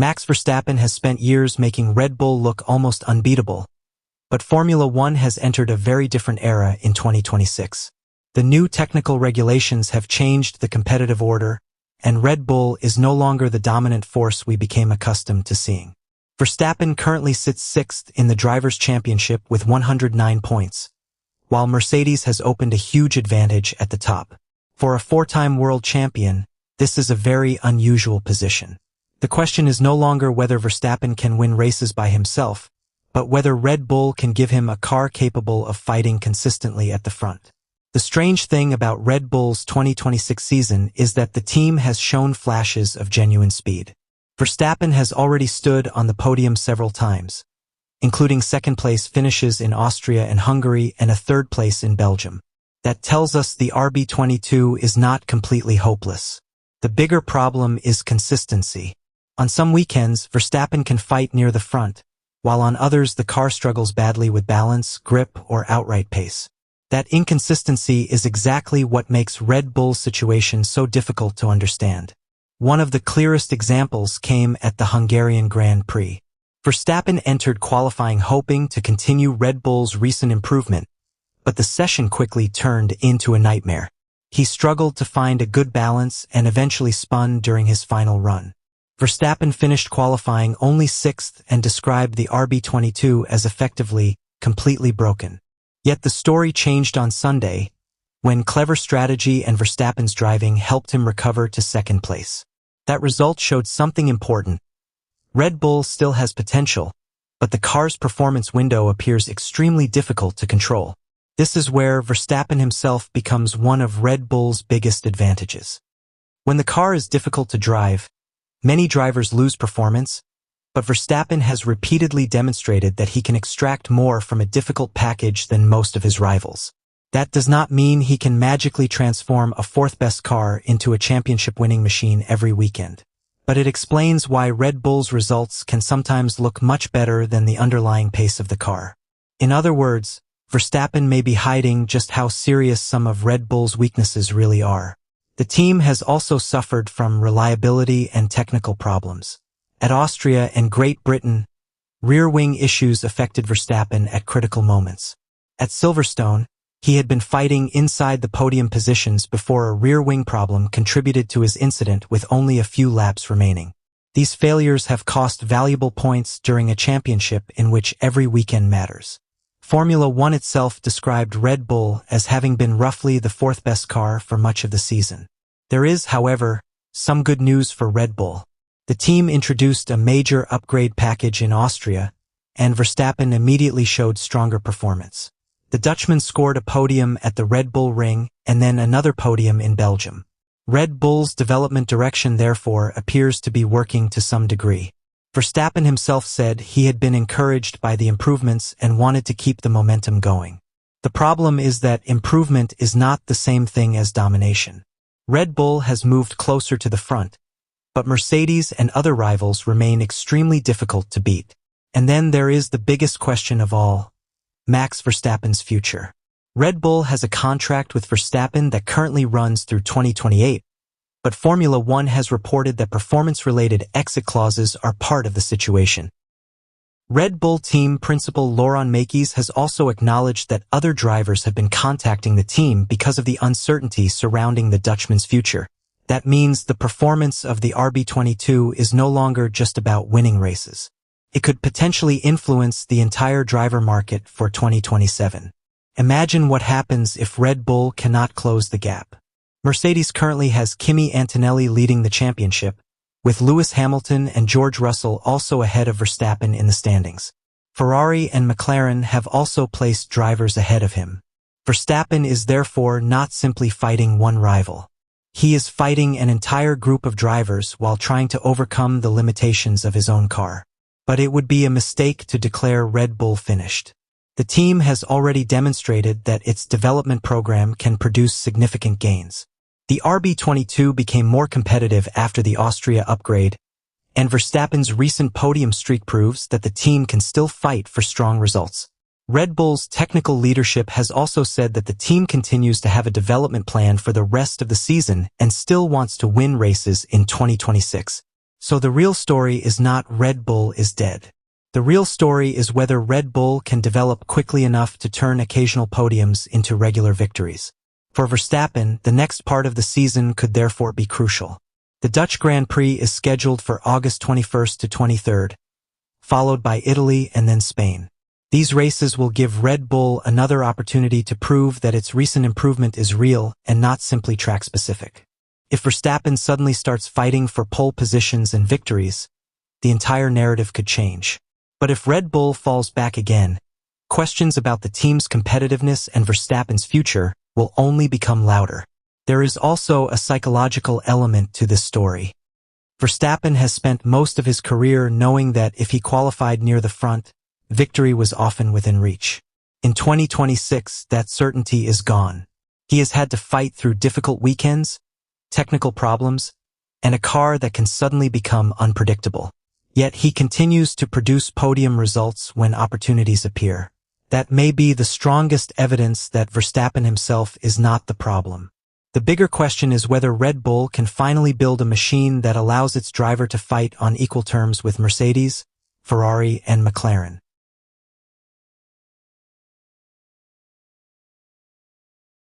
Max Verstappen has spent years making Red Bull look almost unbeatable, but Formula One has entered a very different era in 2026. The new technical regulations have changed the competitive order, and Red Bull is no longer the dominant force we became accustomed to seeing. Verstappen currently sits sixth in the Drivers' Championship with 109 points, while Mercedes has opened a huge advantage at the top. For a four-time world champion, this is a very unusual position. The question is no longer whether Verstappen can win races by himself, but whether Red Bull can give him a car capable of fighting consistently at the front. The strange thing about Red Bull's 2026 season is that the team has shown flashes of genuine speed. Verstappen has already stood on the podium several times, including second-place finishes in Austria and Hungary and a third place in Belgium. That tells us the RB22 is not completely hopeless. The bigger problem is consistency. On some weekends, Verstappen can fight near the front, while on others the car struggles badly with balance, grip, or outright pace. That inconsistency is exactly what makes Red Bull's situation so difficult to understand. One of the clearest examples came at the Hungarian Grand Prix. Verstappen entered qualifying hoping to continue Red Bull's recent improvement, but the session quickly turned into a nightmare. He struggled to find a good balance and eventually spun during his final run. Verstappen finished qualifying only sixth and described the RB22 as effectively, completely broken. Yet the story changed on Sunday, when clever strategy and Verstappen's driving helped him recover to second place. That result showed something important. Red Bull still has potential, but the car's performance window appears extremely difficult to control. This is where Verstappen himself becomes one of Red Bull's biggest advantages. When the car is difficult to drive, many drivers lose performance, but Verstappen has repeatedly demonstrated that he can extract more from a difficult package than most of his rivals. That does not mean he can magically transform a fourth-best car into a championship-winning machine every weekend. But it explains why Red Bull's results can sometimes look much better than the underlying pace of the car. In other words, Verstappen may be hiding just how serious some of Red Bull's weaknesses really are. The team has also suffered from reliability and technical problems. At Austria and Great Britain, rear-wing issues affected Verstappen at critical moments. At Silverstone, he had been fighting inside the podium positions before a rear-wing problem contributed to his incident with only a few laps remaining. These failures have cost valuable points during a championship in which every weekend matters. Formula One itself described Red Bull as having been roughly the fourth-best car for much of the season. There is, however, some good news for Red Bull. The team introduced a major upgrade package in Austria, and Verstappen immediately showed stronger performance. The Dutchman scored a podium at the Red Bull Ring and then another podium in Belgium. Red Bull's development direction, therefore, appears to be working to some degree. Verstappen himself said he had been encouraged by the improvements and wanted to keep the momentum going. The problem is that improvement is not the same thing as domination. Red Bull has moved closer to the front, but Mercedes and other rivals remain extremely difficult to beat. And then there is the biggest question of all, Max Verstappen's future. Red Bull has a contract with Verstappen that currently runs through 2028, but Formula One has reported that performance-related exit clauses are part of the situation. Red Bull team principal Laurent Mekies has also acknowledged that other drivers have been contacting the team because of the uncertainty surrounding the Dutchman's future. That means the performance of the RB22 is no longer just about winning races. It could potentially influence the entire driver market for 2027. Imagine what happens if Red Bull cannot close the gap. Mercedes currently has Kimi Antonelli leading the championship, with Lewis Hamilton and George Russell also ahead of Verstappen in the standings. Ferrari and McLaren have also placed drivers ahead of him. Verstappen is therefore not simply fighting one rival. He is fighting an entire group of drivers while trying to overcome the limitations of his own car. But it would be a mistake to declare Red Bull finished. The team has already demonstrated that its development program can produce significant gains. The RB22 became more competitive after the Austria upgrade, and Verstappen's recent podium streak proves that the team can still fight for strong results. Red Bull's technical leadership has also said that the team continues to have a development plan for the rest of the season and still wants to win races in 2026. So the real story is not Red Bull is dead. The real story is whether Red Bull can develop quickly enough to turn occasional podiums into regular victories. For Verstappen, the next part of the season could therefore be crucial. The Dutch Grand Prix is scheduled for August 21st to 23rd, followed by Italy and then Spain. These races will give Red Bull another opportunity to prove that its recent improvement is real and not simply track-specific. If Verstappen suddenly starts fighting for pole positions and victories, the entire narrative could change. But if Red Bull falls back again, questions about the team's competitiveness and Verstappen's future will only become louder. There is also a psychological element to this story. Verstappen has spent most of his career knowing that if he qualified near the front, victory was often within reach. In 2026, that certainty is gone. He has had to fight through difficult weekends, technical problems, and a car that can suddenly become unpredictable. Yet he continues to produce podium results when opportunities appear. That may be the strongest evidence that Verstappen himself is not the problem. The bigger question is whether Red Bull can finally build a machine that allows its driver to fight on equal terms with Mercedes, Ferrari, and McLaren.